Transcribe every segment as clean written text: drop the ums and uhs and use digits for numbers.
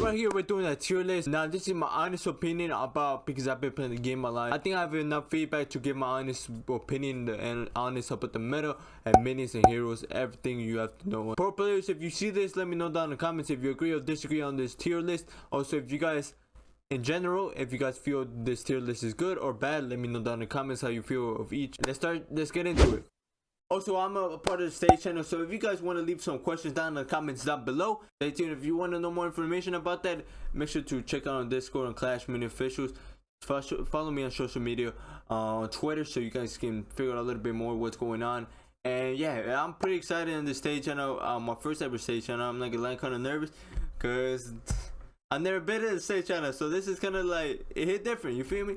right here we're doing a tier list. Now this is my honest opinion about, because I've been playing the game a lot. I think I have enough feedback to give my honest opinion and honest about the meta and minions and heroes, everything you have to know. Pro players, if you see this, let me know down in the comments if you agree or disagree on this tier list. Also, if you guys in general, if you guys feel this tier list is good or bad, let me know down in the comments how you feel of each. Let's get into it. Also, I'm a part of the stage channel, so if you guys want to leave some questions down in the comments down below, stay tuned. If you want to know more information about that, make sure to check out on Discord and Clash Mini Officials. Follow me on social media, on Twitter, so you guys can figure out a little bit more what's going on. And yeah, I'm pretty excited on the stage channel, my first ever stage channel. I'm like kind of nervous because I've never been in the stage channel, so this is kind of like, it hit different, you feel me?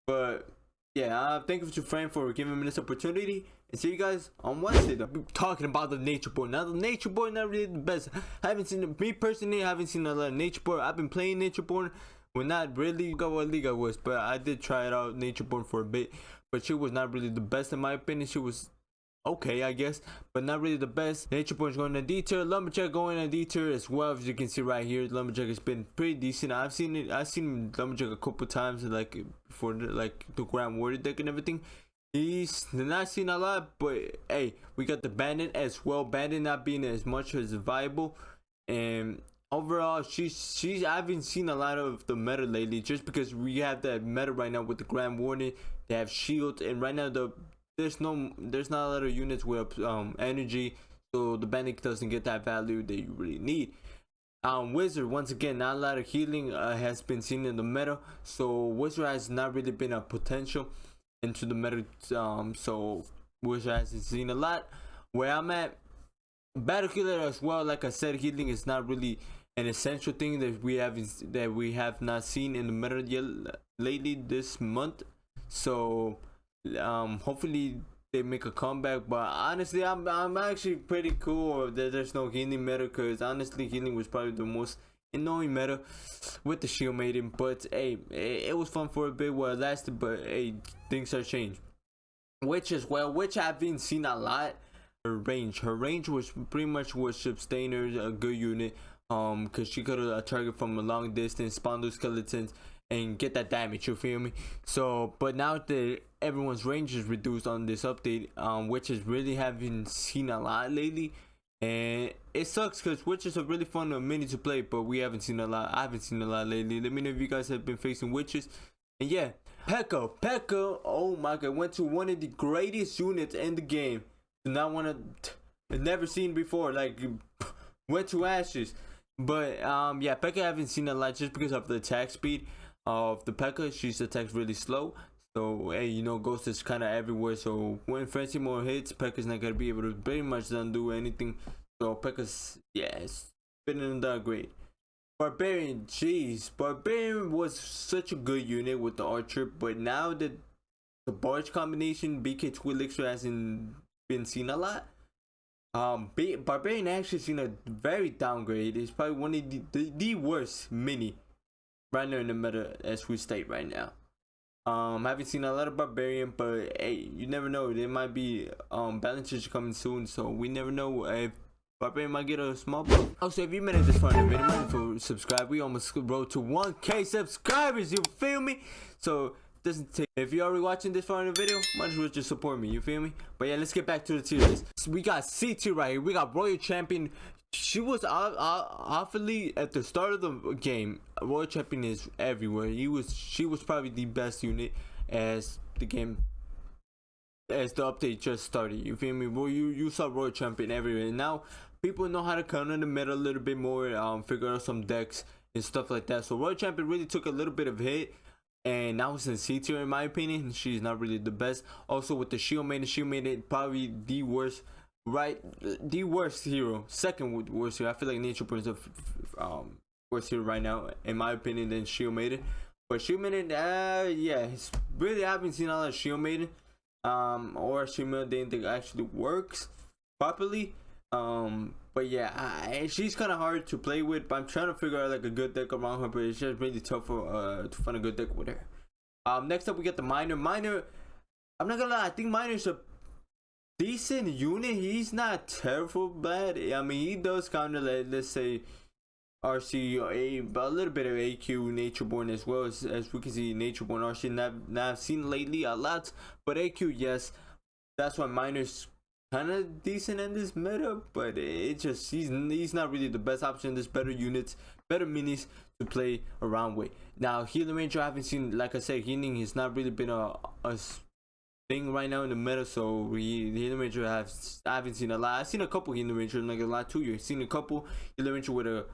But yeah, thank you to Frank for giving me this opportunity. And see you guys on Wednesday. Though. We're talking about the Nature Boy. Now the Nature Boy not really the best. I haven't seen me personally. I haven't seen a lot of Nature Boy. I've been playing Nature Boy. Well, not really. I forgot what league I was, but I did try it out, Nature Boy, for a bit. But she was not really the best in my opinion. She was okay, I guess, but not really the best. Nature Boy is going to D-tier. Lumberjack going to D-tier as well. As you can see right here, Lumberjack has been pretty decent. I've seen Lumberjack a couple times, like before the Grand Warrior deck and everything. He's not seen a lot, but hey, we got the Bandit as well. Bandit not being as much as viable, and overall, I haven't seen a lot of the meta lately, just because we have that meta right now with the Grand Warden. They have shields, and right now there's not a lot of units with energy, so the Bandit doesn't get that value that you really need. Wizard, once again, not a lot of healing has been seen in the meta, so Wizard has not really been a potential into the meta, so Wizard hasn't seen a lot. Where I'm at, Battle Killer as well, like I said, healing is not really an essential thing that we have not seen in the meta yet lately this month. So hopefully they make a comeback, but honestly I'm actually pretty cool that there's no healing meta, because honestly healing was probably the most annoying meta with the shield maiden. But hey, it was fun for a bit while it lasted, but hey, things have changed. Witch as well, which I've been seen a lot. Her range was pretty much was Sustainer, a good unit, because she could target from a long distance, spawn those skeletons and get that damage, you feel me? So but now that everyone's range is reduced on this update, witches really haven't seen a lot lately, and it sucks because witches are really fun mini to play, but we haven't seen a lot. I haven't seen a lot lately. Let me know if you guys have been facing witches. And yeah, P.E.K.K.A, oh my god, went to one of the greatest units in the game. Not one of never seen before, like went to ashes. But yeah, P.E.K.K.A I haven't seen a lot just because of the attack speed of the P.E.K.K.A. She's attacks really slow, so hey, you know, Ghost is kind of everywhere, so when Frenzy more hits, P.E.K.K.A's not gonna be able to pretty much do anything. So P.E.K.K.A's, yeah, it's been that great. Barbarian, jeez, Barbarian was such a good unit with the Archer, but now that the Barge combination, BK2 Elixir hasn't been seen a lot. Barbarian actually seen a very downgrade. It's probably one of the worst mini right now in the meta as we state right now. Haven't seen a lot of Barbarian, but hey, you never know, there might be balances coming soon, so we never know if Barbarian might get a small buff. Also, if you made it this far in the video, mind for subscribe. We almost rode to 1K subscribers, you feel me? So doesn't take, if you're already watching this far in the video, might as well just support me, you feel me? But yeah, let's get back to the tier list. So we got C tier right here. We got Royal Champion. She was awfully at the start of the game. Royal Champion is everywhere. She was probably the best unit as the update just started, you feel me? Well, you saw Royal Champion everywhere, and now people know how to counter the meta a little bit more, figure out some decks and stuff like that. So Royal Champion really took a little bit of hit, and now it's in C tier in my opinion. She's not really the best. Also with the Shield Maiden probably the worst, right? The worst hero, second worst hero. I feel like Nature Boy is the worst hero right now in my opinion than Shield Maiden. But Shield Maiden, yeah, it's really, I haven't seen a lot of Shield Maiden, or Shield Maiden that actually works properly. But yeah, she's kind of hard to play with, but I'm trying to figure out like a good deck around her, but it's just really tough to find a good deck with her. Next up we get the Miner. I'm not gonna lie, I think Miner's a decent unit. He's not terrible bad. I mean, he does counter, like, let's say RC, a little bit of AQ Natureborn as well, as we can see Natureborn RC not seen lately a lot, but AQ, yes, that's why Miner's kind of decent in this meta, but it just he's not really the best option. There's better units, better minis to play around with. Now Healing Ranger, I haven't seen, like I said, healing has not really been a thing right now in the meta, so the Healing Ranger I haven't seen a lot. I've seen a couple Healing Ranger, like a lot too. You've seen a couple Healing Ranger with a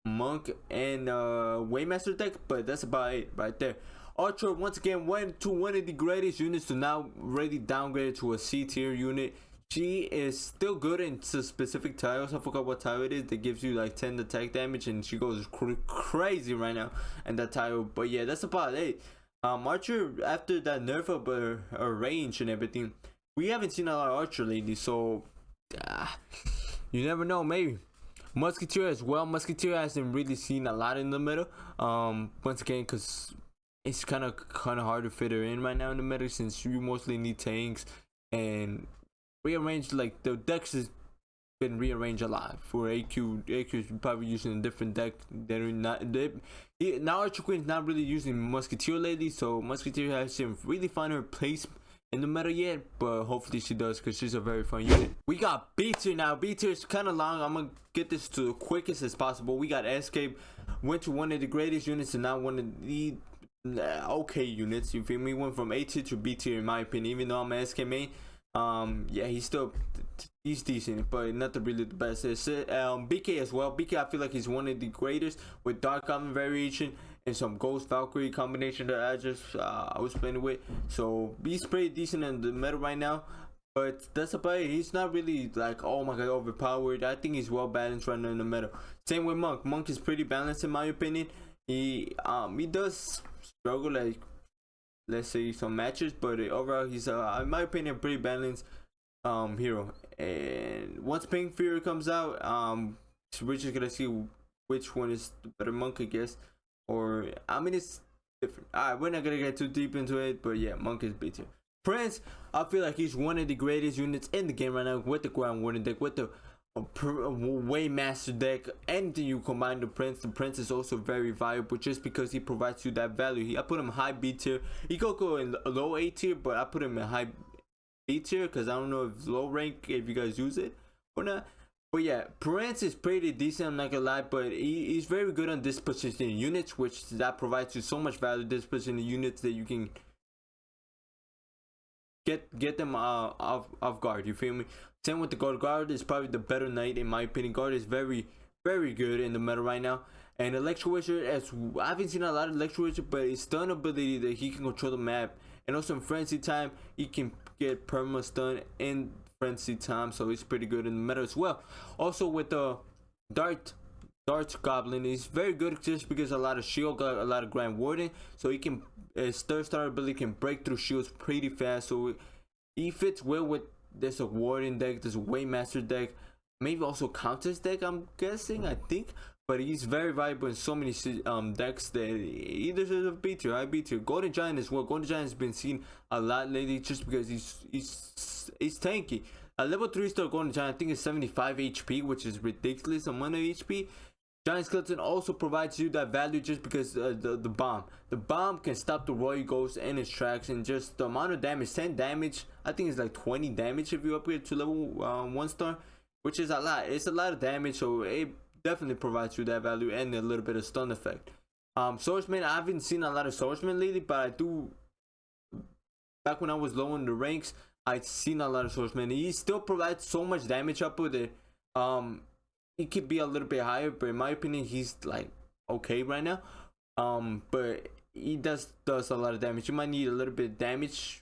Monk and Waymaster deck, but that's about it right there. Archer once again went to one of the greatest units to now really downgrade to a C tier unit. She is still good in specific tiles. I forgot what tile it is that gives you like 10 attack damage, and she goes crazy right now in that tile. But yeah, that's about it. Archer, after that nerf of her range and everything, we haven't seen a lot of Archer lately, so you never know, maybe. Musketeer as well. Musketeer hasn't really seen a lot in the meta. Once again, because it's kind of hard to fit her in right now in the meta, since you mostly need tanks and rearranged. Like the decks has been rearranged a lot for AQ. AQ is probably using a different deck. They're not. Now Archer Queen's not really using Musketeer lately, so Musketeer hasn't really found her place in the meta yet, but hopefully she does, because she's a very fun unit. We got B tier now. B tier is kind of long. I'm gonna get this to the quickest as possible. We got Escape, went to one of the greatest units and now one of the okay units, you feel me? Went from A tier to B tier in my opinion, even though I'm an SK main. Yeah, he's decent, but not really the best. BK as well. BK, I feel like he's one of the greatest with Dark Common variation and some Ghost Valkyrie combination that I was playing with. So he's pretty decent in the meta right now, but that's about it. He's not really like, oh my god, overpowered. I think he's well balanced right now in the meta. Same with Monk. Monk is pretty balanced in my opinion. He does struggle, like, let's say, some matches, but overall he's in my opinion pretty balanced hero. And once Pink Fury comes out, we're just gonna see which one is the better Monk, I guess. Or I mean, it's different. Alright, we're not gonna get too deep into it, but yeah, Monk is B tier. Prince, I feel like he's one of the greatest units in the game right now, with the Ground Warden deck, with the Waymaster deck. Anything you combine the Prince is also very valuable, just because he provides you that value. I put him high B tier. He could go in low A tier, but I put him in high B tier because I don't know if low rank, if you guys use it or not. But yeah, Prince is pretty decent, I'm not gonna lie, but he's very good on disposition units, which that provides you so much value. Disposition units that you can get them off guard, you feel me? Same with the guard. Guard is probably the better knight in my opinion. Guard is very good in the meta right now. And Electro Wizard, as I haven't seen a lot of Electro Wizard, but his stun ability that he can control the map, and also in Frenzy Time he can get perma stun in Frenzy Time, so he's pretty good in the meta as well. Also with the Dart Goblin, he's very good just because a lot of shield, got a lot of Grand Warden, so he can, his third star ability can break through shields pretty fast, so he fits well with, there's a Warden deck, there's a Waymaster deck, maybe also Countess deck, I'm guessing, I think. But he's very valuable in so many decks that he deserves a B tier, high B tier. Golden Giant as well. Golden Giant has been seen a lot lately just because he's tanky. A level 3 star Golden Giant, I think is 75 HP, which is ridiculous amount of HP. Giant Skeleton also provides you that value just because the bomb. The bomb can stop the Royal Ghost in its tracks, and just the amount of damage, 10 damage. I think it's like 20 damage if you upgrade to level 1 star, which is a lot. It's a lot of damage, so it definitely provides you that value and a little bit of stun effect. Swordsman, I haven't seen a lot of Swordsman lately, but I do. Back when I was low in the ranks, I'd seen a lot of Swordsman. He still provides so much damage up with it. He could be a little bit higher, but in my opinion, he's like okay right now. But he does a lot of damage. You might need a little bit of damage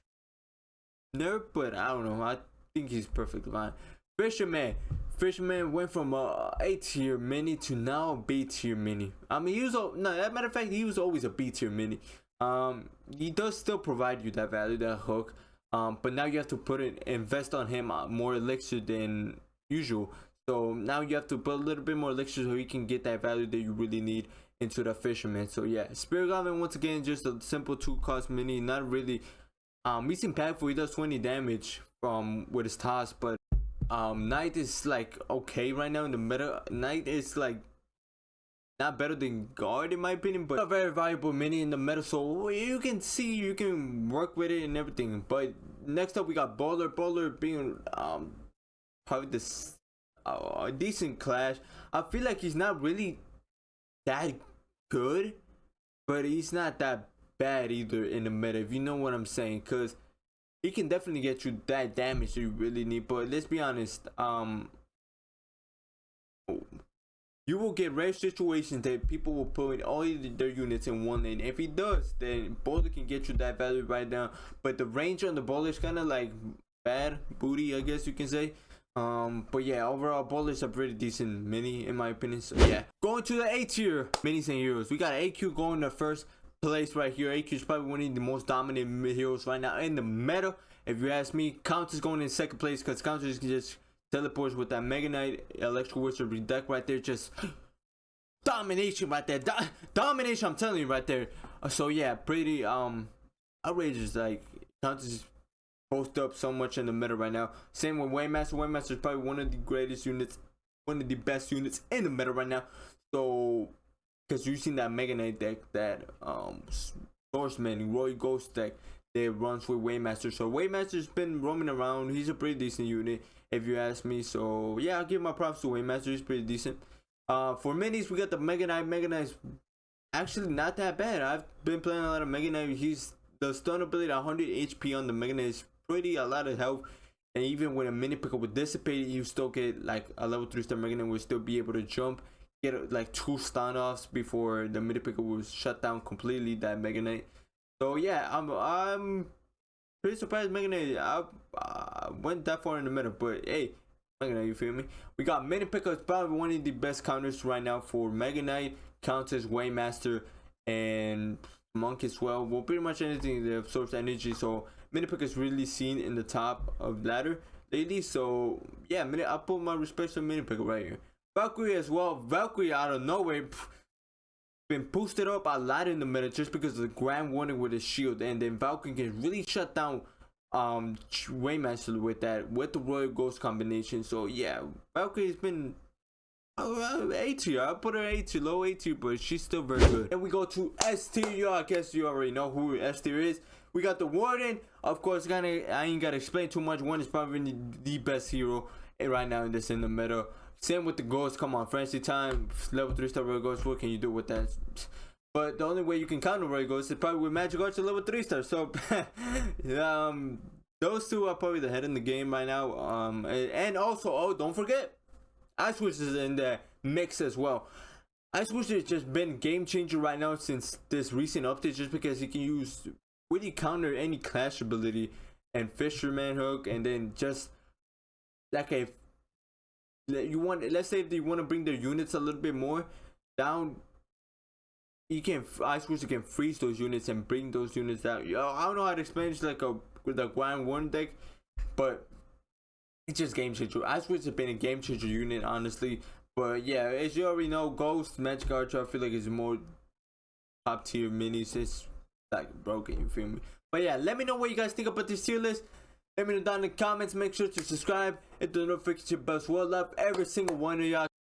nerf, but I don't know. I think he's perfectly fine. Fisherman went from A tier mini to now a B tier mini. I mean, he was as a matter of fact, he was always a B tier mini. He does still provide you that value, that hook. But now you have to invest on him more elixir than usual. So now you have to put a little bit more elixir so he can get that value that you really need into the Fisherman. So yeah, Spirit Goblin, once again, just a simple 2-cost mini. Not really he's impactful. He does 20 damage with his toss, but Knight is like okay right now in the meta. Knight is like not better than guard in my opinion, but a very valuable mini in the meta, so you can see, you can work with it and everything. But next up we got Bowler being probably this a decent clash. I feel like he's not really that good, but he's not that bad either in the meta, if you know what I'm saying, because he can definitely get you that damage that you really need. But let's be honest, you will get rare situations that people will put all their units in one lane. If he does, then Bowler can get you that value right now. But the range on the Bowler is kind of like bad booty, I guess you can say. But yeah, overall Bowler's a pretty decent mini in my opinion. So yeah, going to the A tier minis and heroes, we got AQ going to first place right here. AQ is probably one of the most dominant heroes right now in the meta, if you ask me. Counter's going in second place because Counter just teleports with that Mega Knight Electrical Wizardry deck right there. Just domination right there. Domination, I'm telling you right there. So yeah, pretty outrageous. Like Counter's post up so much in the meta right now. Same with Waymaster. Waymaster is probably one of the greatest units, one of the best units in the meta right now. So because you've seen that Mega Knight deck, that Swordsman Roy Ghost deck that runs with Waymaster. So Waymaster's been roaming around. He's a pretty decent unit, if you ask me. So yeah, I'll give my props to Waymaster. He's pretty decent. For minis, we got the Mega Knight. Mega Knight's actually not that bad. I've been playing a lot of Mega Knight. He's the stun ability 100 HP on the Mega Knight is pretty a lot of health. And even when a mini pickup would dissipate, you still get like a level 3-star Mega Knight will still be able to jump, get like 2 stun offs before the mini pickup will shut down completely that Mega Knight. So yeah, I'm pretty surprised Mega Knight went that far in the meta. But hey, Mega Knight, you feel me? We got mini pickups, probably one of the best counters right now for Mega Knight, Countess, Waymaster, and Monk as well. Well, pretty much anything that absorbs energy. So mini pick is really seen in the top of ladder lately. So yeah, I put my respect to mini pick right here. Valkyrie as well. Valkyrie out of nowhere been boosted up a lot in the meta just because of the Grand Warning with his shield, and then Valkyrie can really shut down Waymaster with that, with the Royal Ghost combination. So yeah, Valkyrie's been A tier. I put her A tier, low A tier, but she's still very good. And we go to S tier, y'all. I guess you already know who S tier is. We got the Warden. Of course, I ain't gotta explain too much. Warden is probably the best hero right now in the meta. Same with the Ghost. Come on, Frenzy time, level 3-star Royal Ghost. What can you do with that? But the only way you can counter Royal Ghost is probably with Magic Arts at level 3-star. So those two are probably the head in the game right now. And also, oh, don't forget, Ice Witch is in the mix as well. Ice Witch has just been game changer right now since this recent update, just because he can use really counter any clash ability and Fisherman hook, and then just like if you want, let's say if you want to bring their units a little bit more down, you can Ice Witch can freeze those units and bring those units down. Yo, I don't know how to explain. It's like with a Grand Warden deck, but it's just game changer. Ice Witch has been a game changer unit, honestly. But yeah, as you already know, Ghost, Magic Archer, I feel like it's more top tier minis. It's like broken, you feel me? But yeah, let me know what you guys think about this tier list. Let me know down in the comments. Make sure to subscribe, hit the notification bell. Well, love every single one of y'all.